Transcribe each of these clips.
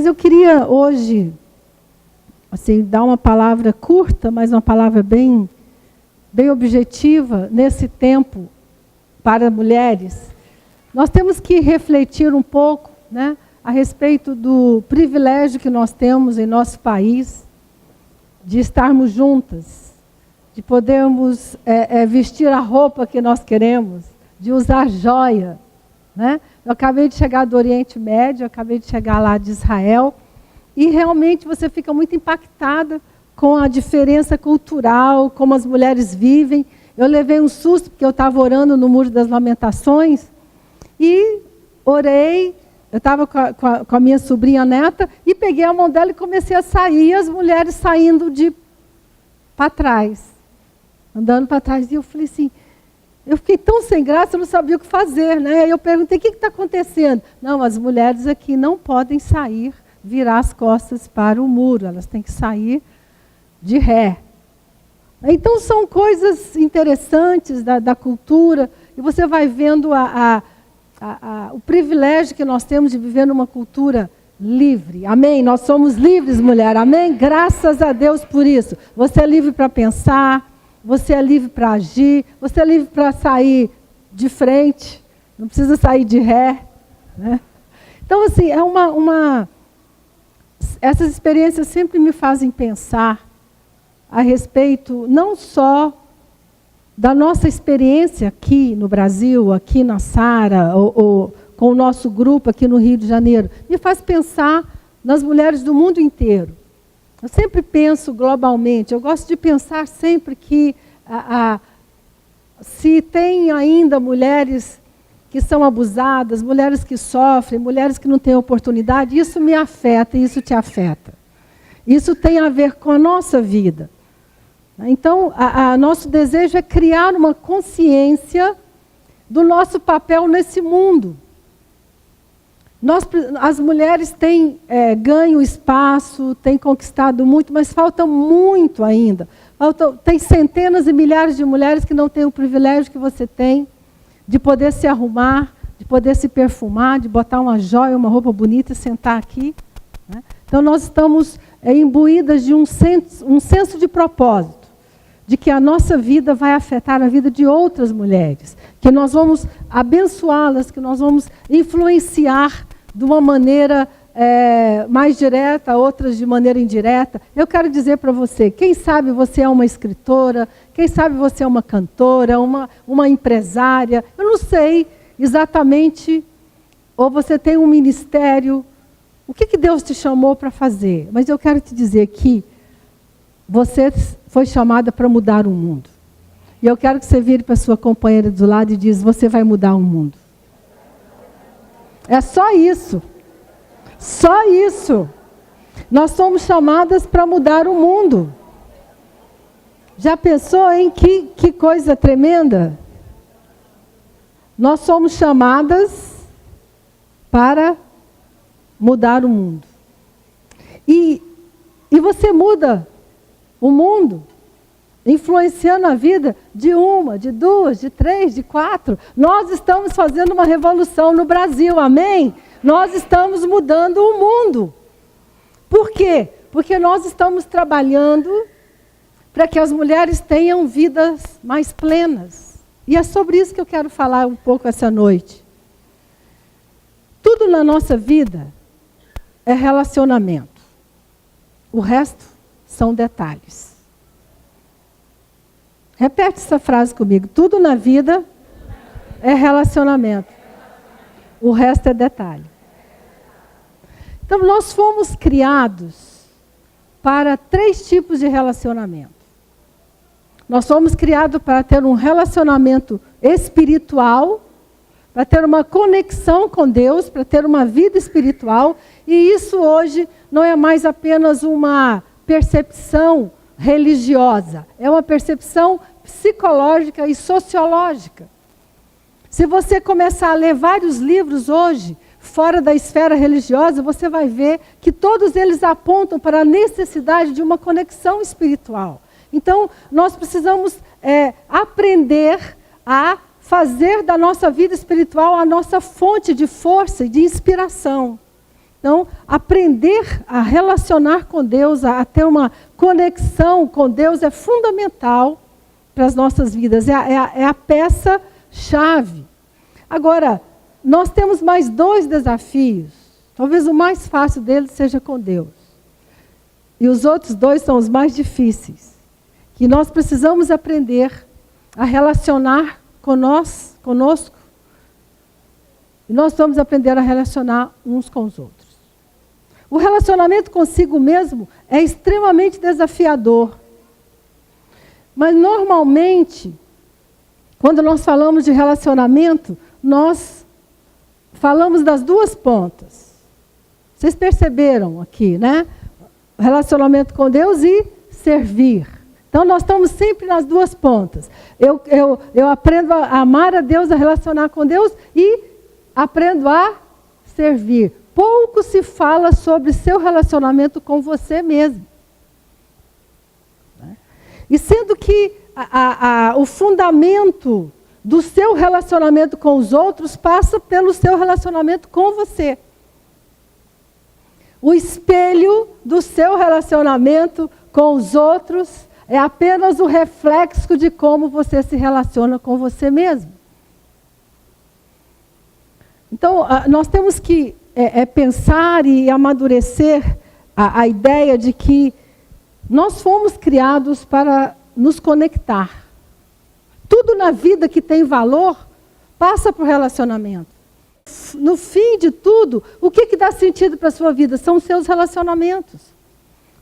Mas eu queria hoje, assim, dar uma palavra curta, mas uma palavra bem objetiva nesse tempo para mulheres. Nós temos que refletir um pouco, né, a respeito do privilégio que nós temos em nosso país de estarmos juntas, de podermos vestir a roupa que nós queremos, de usar joia, né? Eu acabei de chegar do Oriente Médio, eu acabei de chegar lá de Israel, e realmente você fica muito impactada com a diferença cultural, como as mulheres vivem. Eu levei um susto, porque eu estava orando no Muro das Lamentações, e orei, eu estava com a minha sobrinha neta, e peguei a mão dela e comecei a sair, e as mulheres saindo para trás, andando para trás, e eu falei assim, eu fiquei tão sem graça, eu não sabia o que fazer, né? Eu perguntei, o que está acontecendo? Não, as mulheres aqui não podem sair, virar as costas para o muro, elas têm que sair de ré. Então são coisas interessantes da cultura, e você vai vendo o privilégio que nós temos de viver numa cultura livre. Amém? Nós somos livres, mulher. Amém? Graças a Deus por isso. Você é livre para pensar, você é livre para agir, você é livre para sair de frente, não precisa sair de ré, né? Então, assim, essas experiências sempre me fazem pensar a respeito não só da nossa experiência aqui no Brasil, aqui na Sara, ou com o nosso grupo aqui no Rio de Janeiro. Me faz pensar nas mulheres do mundo inteiro. Eu sempre penso globalmente, eu gosto de pensar sempre que se tem ainda mulheres que são abusadas, mulheres que sofrem, mulheres que não têm oportunidade, isso me afeta, isso te afeta. Isso tem a ver com a nossa vida. Então, nosso desejo é criar uma consciência do nosso papel nesse mundo. As mulheres têm ganho espaço, têm conquistado muito, mas falta muito ainda. Tem centenas e milhares de mulheres que não têm o privilégio que você tem de poder se arrumar, de poder se perfumar, de botar uma joia, uma roupa bonita e sentar aqui, né? Então nós estamos imbuídas de um senso de propósito, de que a nossa vida vai afetar a vida de outras mulheres, que nós vamos abençoá-las, que nós vamos influenciar de uma maneira mais direta, outras de maneira indireta. Eu quero dizer para você, quem sabe você é uma escritora, quem sabe você é uma cantora, uma empresária, eu não sei exatamente, ou você tem um ministério, o que Deus te chamou para fazer? Mas eu quero te dizer que você foi chamada para mudar o mundo. E eu quero que você vire para a sua companheira do lado e diz, você vai mudar o mundo. É só isso. Só isso. Nós somos chamadas para mudar o mundo. Já pensou em que coisa tremenda? Nós somos chamadas para mudar o mundo. E você muda o mundo, influenciando a vida de uma, de duas, de três, de quatro. Nós estamos fazendo uma revolução no Brasil, amém? Nós estamos mudando o mundo. Por quê? Porque nós estamos trabalhando para que as mulheres tenham vidas mais plenas. E é sobre isso que eu quero falar um pouco essa noite. Tudo na nossa vida é relacionamento. O resto são detalhes. Repete essa frase comigo. Tudo na vida é relacionamento. O resto é detalhe. Então, nós fomos criados para 3 tipos de relacionamento. Nós fomos criados para ter um relacionamento espiritual, para ter uma conexão com Deus, para ter uma vida espiritual. E isso hoje não é mais apenas uma percepção religiosa, é uma percepção psicológica e sociológica. Se você começar a ler vários livros hoje, fora da esfera religiosa, você vai ver que todos eles apontam para a necessidade de uma conexão espiritual. Então, nós precisamos aprender a fazer da nossa vida espiritual a nossa fonte de força e de inspiração. Então, aprender a relacionar com Deus, a ter uma conexão com Deus é fundamental para as nossas vidas. É a peça-chave. Agora, nós temos mais 2 desafios. Talvez o mais fácil deles seja com Deus. E os outros 2 são os mais difíceis. Que nós precisamos aprender a relacionar conosco. E nós vamos aprender a relacionar uns com os outros. O relacionamento consigo mesmo é extremamente desafiador. Mas normalmente, quando nós falamos de relacionamento, nós falamos das 2 pontas. Vocês perceberam aqui, né? Relacionamento com Deus e servir. Então, nós estamos sempre nas 2 pontas. Eu aprendo a amar a Deus, a relacionar com Deus e aprendo a servir. Pouco se fala sobre seu relacionamento com você mesmo. E sendo que o fundamento do seu relacionamento com os outros passa pelo seu relacionamento com você. O espelho do seu relacionamento com os outros é apenas o reflexo de como você se relaciona com você mesmo. Então, nós temos que pensar e amadurecer a ideia de que nós fomos criados para nos conectar. Tudo na vida que tem valor passa por relacionamento. No fim de tudo, o que dá sentido para a sua vida? São os seus relacionamentos.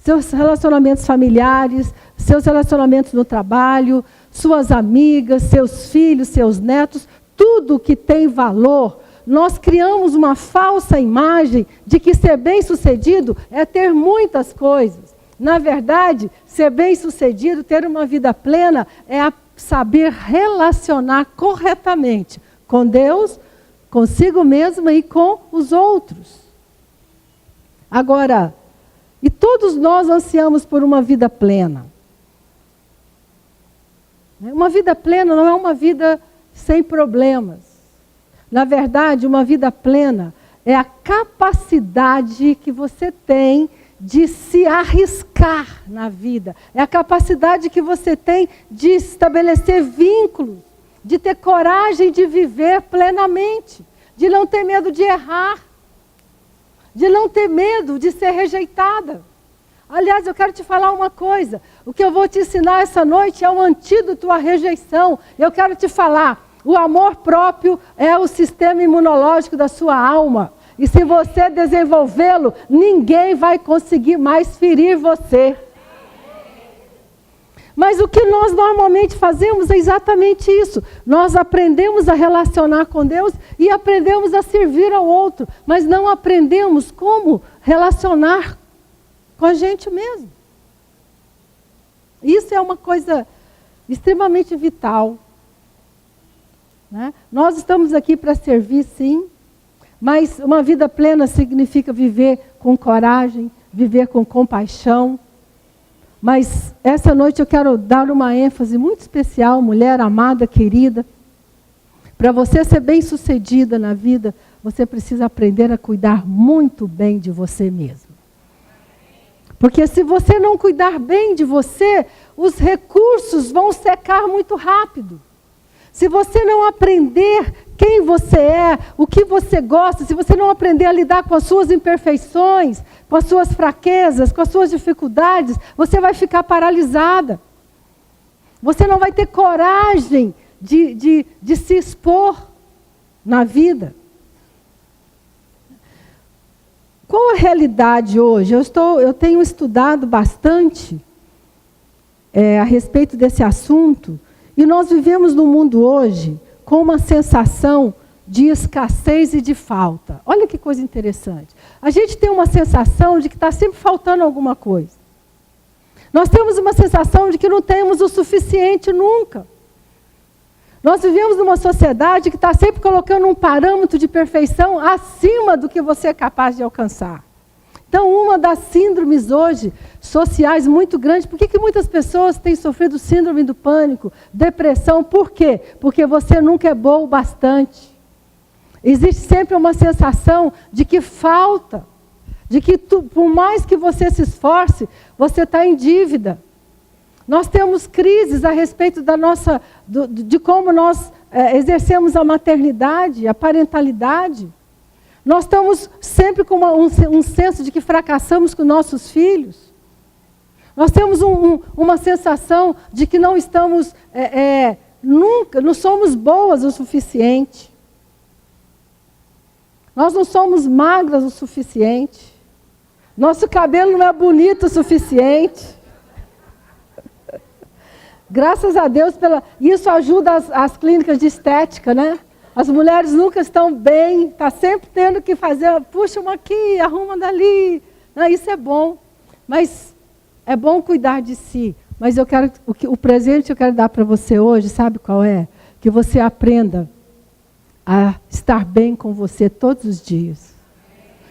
Seus relacionamentos familiares, seus relacionamentos no trabalho, suas amigas, seus filhos, seus netos, tudo que tem valor. Nós criamos uma falsa imagem de que ser bem-sucedido é ter muitas coisas. Na verdade, ser bem-sucedido, ter uma vida plena, é saber relacionar corretamente com Deus, consigo mesma e com os outros. Agora, e todos nós ansiamos por uma vida plena. Uma vida plena não é uma vida sem problemas. Na verdade, uma vida plena é a capacidade que você tem de se arriscar na vida. É a capacidade que você tem de estabelecer vínculos, de ter coragem de viver plenamente, de não ter medo de errar, de não ter medo de ser rejeitada. Aliás, eu quero te falar uma coisa. O que eu vou te ensinar essa noite é um antídoto à rejeição. Eu quero te falar, o amor próprio é o sistema imunológico da sua alma. E se você desenvolvê-lo, ninguém vai conseguir mais ferir você. Mas o que nós normalmente fazemos é exatamente isso. Nós aprendemos a relacionar com Deus e aprendemos a servir ao outro. Mas não aprendemos como relacionar com a gente mesmo. Isso é uma coisa extremamente vital. Né? Nós estamos aqui para servir, sim. Mas uma vida plena significa viver com coragem, viver com compaixão. Mas essa noite eu quero dar uma ênfase muito especial, mulher amada, querida. Para você ser bem-sucedida na vida, você precisa aprender a cuidar muito bem de você mesmo. Porque se você não cuidar bem de você, os recursos vão secar muito rápido. Se você não aprender quem você é, o que você gosta, se você não aprender a lidar com as suas imperfeições, com as suas fraquezas, com as suas dificuldades, você vai ficar paralisada. Você não vai ter coragem de se expor na vida. Qual a realidade hoje? Eu tenho estudado bastante a respeito desse assunto. E nós vivemos no mundo hoje com uma sensação de escassez e de falta. Olha que coisa interessante. A gente tem uma sensação de que está sempre faltando alguma coisa. Nós temos uma sensação de que não temos o suficiente nunca. Nós vivemos numa sociedade que está sempre colocando um parâmetro de perfeição acima do que você é capaz de alcançar. Então, uma das síndromes hoje sociais muito grande, por que muitas pessoas têm sofrido síndrome do pânico, depressão? Por quê? Porque você nunca é bom o bastante. Existe sempre uma sensação de que falta. de que por mais que você se esforce, você está em dívida. Nós temos crises a respeito de como nós exercemos a maternidade, a parentalidade. Nós estamos sempre com um senso de que fracassamos com nossos filhos. Nós temos uma sensação de que não estamos, não somos boas o suficiente. Nós não somos magras o suficiente. Nosso cabelo não é bonito o suficiente. Graças a Deus, isso ajuda as clínicas de estética, né? As mulheres nunca estão bem, está sempre tendo que fazer, puxa uma aqui, arruma dali. Não, isso é bom, mas é bom cuidar de si. Mas o presente que eu quero dar para você hoje, sabe qual é? Que você aprenda a estar bem com você todos os dias.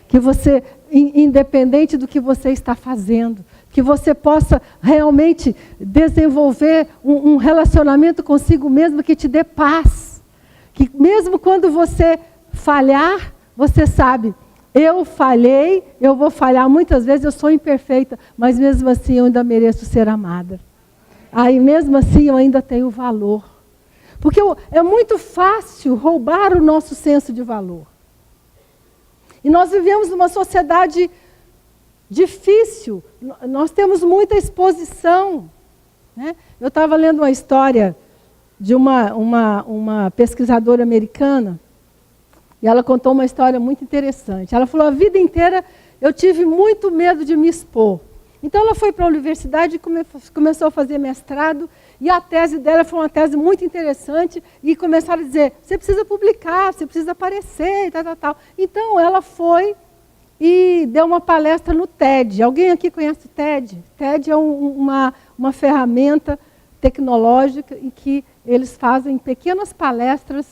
Que você, independente do que você está fazendo, que você possa realmente desenvolver um relacionamento consigo mesmo que te dê paz. Que mesmo quando você falhar, você sabe, eu falhei, eu vou falhar muitas vezes, eu sou imperfeita, mas mesmo assim eu ainda mereço ser amada. Aí mesmo assim eu ainda tenho valor. Porque é muito fácil roubar o nosso senso de valor. E nós vivemos numa sociedade difícil, nós temos muita exposição. Né? Eu estava lendo uma história de uma pesquisadora americana, e ela contou uma história muito interessante. Ela falou, a vida inteira eu tive muito medo de me expor. Então ela foi para a universidade e começou a fazer mestrado, e a tese dela foi uma tese muito interessante, e começaram a dizer, você precisa publicar, você precisa aparecer, e tal. Então ela foi e deu uma palestra no TED. Alguém aqui conhece o TED? TED é uma ferramenta tecnológica em que eles fazem pequenas palestras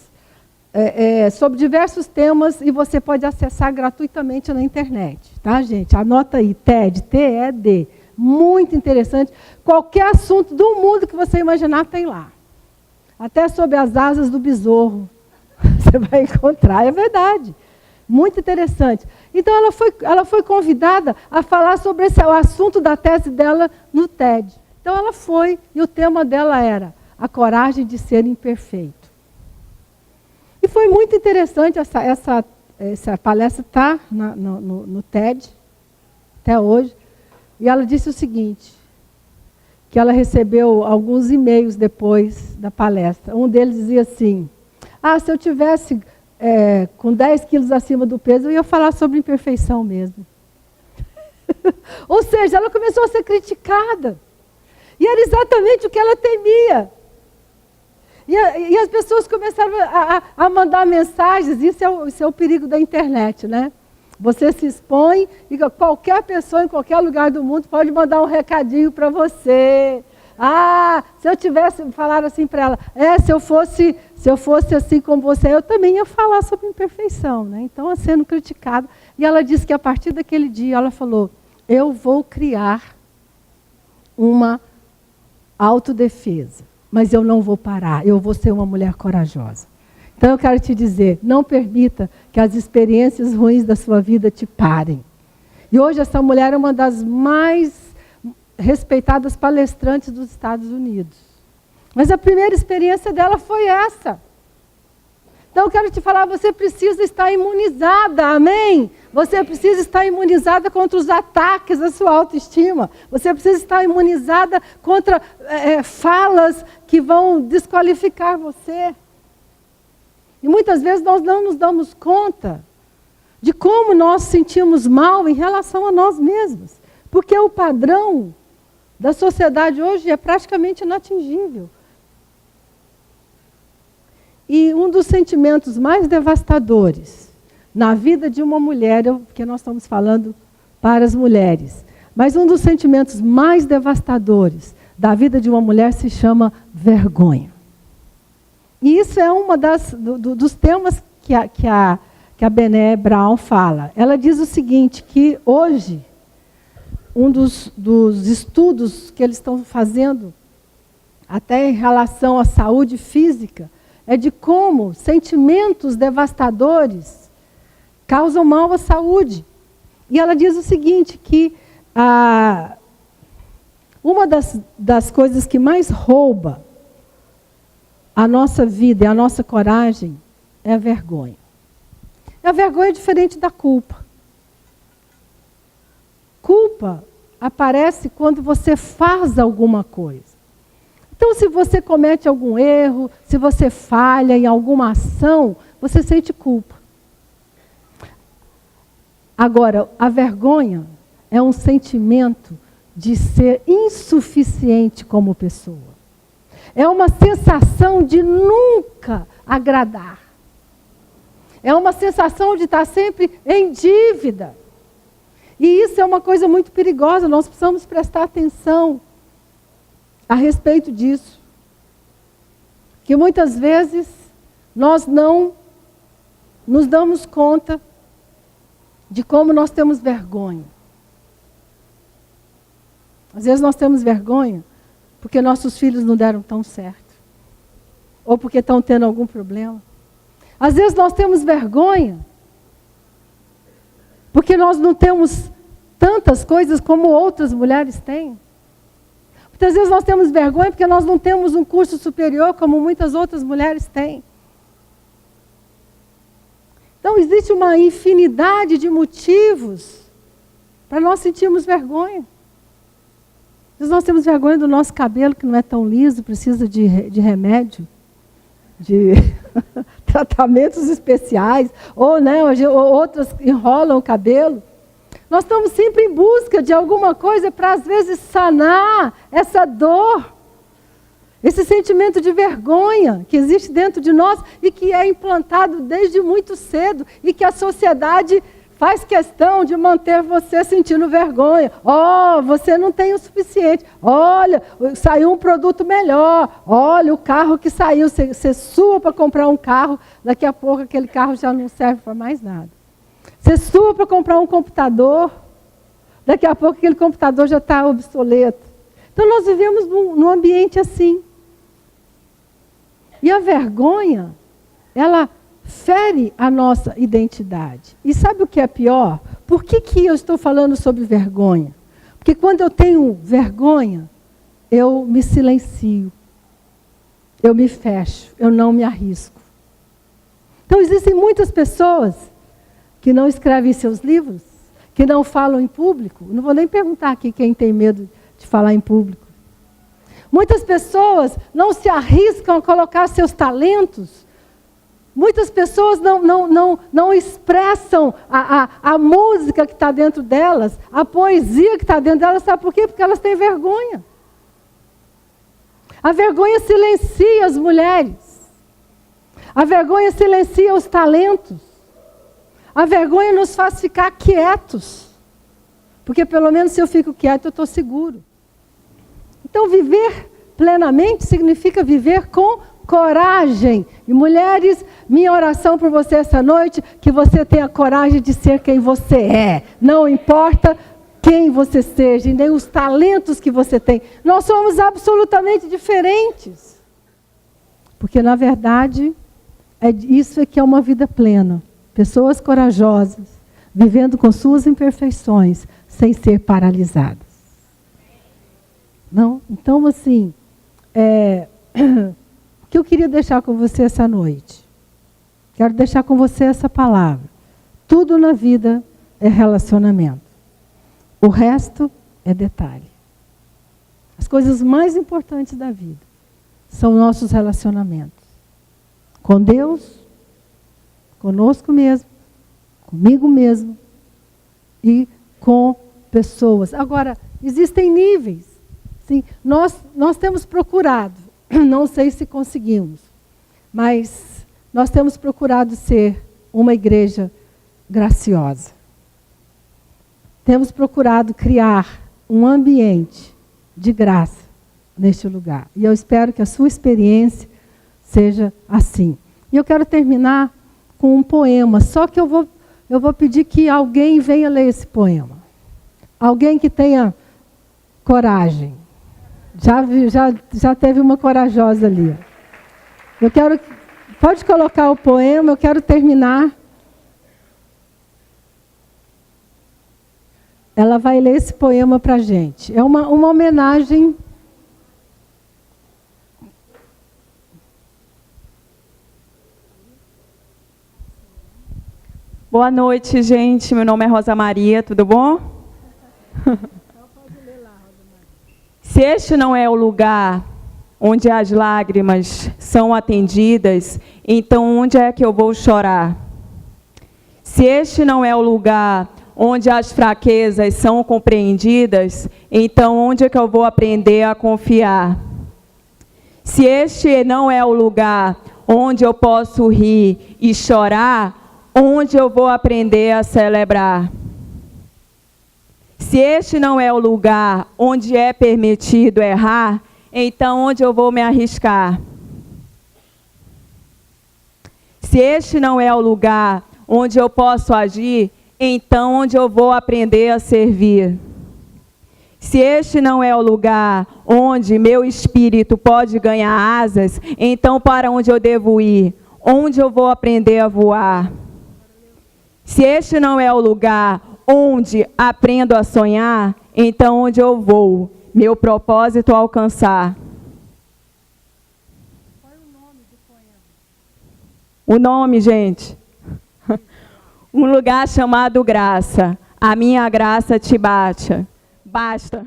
sobre diversos temas e você pode acessar gratuitamente na internet. Tá, gente? Anota aí, TED, T-E-D. Muito interessante. Qualquer assunto do mundo que você imaginar tem lá. Até sobre as asas do besouro. Você vai encontrar, é verdade. Muito interessante. Então, ela foi convidada a falar sobre o assunto da tese dela no TED. Então, ela foi, e o tema dela era a coragem de ser imperfeito. E foi muito interessante, essa palestra está no TED, até hoje. E ela disse o seguinte, que ela recebeu alguns e-mails depois da palestra. Um deles dizia assim, se eu tivesse com 10 quilos acima do peso, eu ia falar sobre imperfeição mesmo. Ou seja, ela começou a ser criticada. E era exatamente o que ela temia. E as pessoas começaram a mandar mensagens, isso é o perigo da internet, né? Você se expõe e qualquer pessoa em qualquer lugar do mundo pode mandar um recadinho para você. Se eu tivesse falado assim para ela, se eu fosse assim como você, eu também ia falar sobre imperfeição, né? Então, sendo criticada. E ela disse que a partir daquele dia, ela falou, eu vou criar uma autodefesa, mas eu não vou parar, eu vou ser uma mulher corajosa. Então eu quero te dizer, não permita que as experiências ruins da sua vida te parem. E hoje essa mulher é uma das mais respeitadas palestrantes dos Estados Unidos. Mas a primeira experiência dela foi essa. Então eu quero te falar, você precisa estar imunizada, amém? Você precisa estar imunizada contra os ataques da sua autoestima. Você precisa estar imunizada contra falas que vão desqualificar você. E muitas vezes nós não nos damos conta de como nós sentimos mal em relação a nós mesmos. Porque o padrão da sociedade hoje é praticamente inatingível. E um dos sentimentos mais devastadores na vida de uma mulher, porque nós estamos falando para as mulheres, mas um dos sentimentos mais devastadores da vida de uma mulher se chama vergonha. E isso é uma dos temas que a Brené Brown fala. Ela diz o seguinte, que hoje, um dos estudos que eles estão fazendo, até em relação à saúde física, é de como sentimentos devastadores causam mal à saúde. E ela diz o seguinte, que uma das coisas que mais rouba a nossa vida e a nossa coragem é a vergonha. A vergonha é diferente da culpa. Culpa aparece quando você faz alguma coisa. Então, se você comete algum erro, se você falha em alguma ação, você sente culpa. Agora, a vergonha é um sentimento de ser insuficiente como pessoa. É uma sensação de nunca agradar. É uma sensação de estar sempre em dívida. E isso é uma coisa muito perigosa, nós precisamos prestar atenção a respeito disso. Que muitas vezes nós não nos damos conta de como nós temos vergonha. Às vezes nós temos vergonha porque nossos filhos não deram tão certo. Ou porque estão tendo algum problema. Às vezes nós temos vergonha porque nós não temos tantas coisas como outras mulheres têm. Muitas vezes nós temos vergonha porque nós não temos um curso superior como muitas outras mulheres têm. Então existe uma infinidade de motivos para nós sentirmos vergonha. Às vezes nós temos vergonha do nosso cabelo que não é tão liso, precisa de remédio, de tratamentos especiais, ou, né, outras enrolam o cabelo. Nós estamos sempre em busca de alguma coisa para, às vezes, sanar essa dor, esse sentimento de vergonha que existe dentro de nós e que é implantado desde muito cedo e que a sociedade faz questão de manter você sentindo vergonha. Oh, você não tem o suficiente. Olha, saiu um produto melhor. Olha, o carro que saiu, você sua para comprar um carro, daqui a pouco aquele carro já não serve para mais nada. Você sua para comprar um computador, daqui a pouco aquele computador já está obsoleto. Então nós vivemos num ambiente assim. E a vergonha, ela fere a nossa identidade. E sabe o que é pior? Por que eu estou falando sobre vergonha? Porque quando eu tenho vergonha, eu me silencio. Eu me fecho, eu não me arrisco. Então existem muitas pessoas que não escrevem seus livros, que não falam em público. Não vou nem perguntar aqui quem tem medo de falar em público. Muitas pessoas não se arriscam a colocar seus talentos. Muitas pessoas não expressam a música que está dentro delas, a poesia que está dentro delas. Sabe por quê? Porque elas têm vergonha. A vergonha silencia as mulheres. A vergonha silencia os talentos. A vergonha nos faz ficar quietos. Porque pelo menos se eu fico quieto, eu estou seguro. Então viver plenamente significa viver com coragem. E mulheres, minha oração por você essa noite, que você tenha coragem de ser quem você é. Não importa quem você seja, e nem os talentos que você tem. Nós somos absolutamente diferentes. Porque na verdade, isso é que é uma vida plena. Pessoas corajosas, vivendo com suas imperfeições, sem ser paralisadas. Não? Então, assim, o que eu queria deixar com você essa noite? Quero deixar com você essa palavra. Tudo na vida é relacionamento. O resto é detalhe. As coisas mais importantes da vida são nossos relacionamentos. Com Deus, conosco mesmo, comigo mesmo e com pessoas. Agora, existem níveis. Sim, nós temos procurado, não sei se conseguimos, mas nós temos procurado ser uma igreja graciosa. Temos procurado criar um ambiente de graça neste lugar. E eu espero que a sua experiência seja assim. E eu quero terminar com um poema, só que eu vou pedir que alguém venha ler esse poema. Alguém que tenha coragem. Já teve uma corajosa ali. Pode colocar o poema, eu quero terminar. ela vai ler esse poema para a gente. É uma homenagem. Boa noite, gente. Meu nome é Rosa Maria, tudo bom? Se este não é o lugar onde as lágrimas são atendidas, então onde é que eu vou chorar? Se este não é o lugar onde as fraquezas são compreendidas, então onde é que eu vou aprender a confiar? Se este não é o lugar onde eu posso rir e chorar, onde eu vou aprender a celebrar? Se este não é o lugar onde é permitido errar, então onde eu vou me arriscar? Se este não é o lugar onde eu posso agir, então onde eu vou aprender a servir? Se este não é o lugar onde meu espírito pode ganhar asas, então para onde eu devo ir? Onde eu vou aprender a voar? Se este não é o lugar onde aprendo a sonhar, então onde eu vou meu propósito alcançar? Qual é o nome do poema? O nome, gente? Um lugar chamado graça. A minha graça te bate. Basta.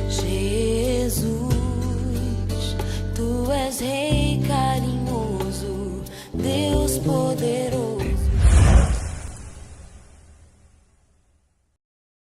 Jesus, tu és Rei carinhoso, Deus poderoso.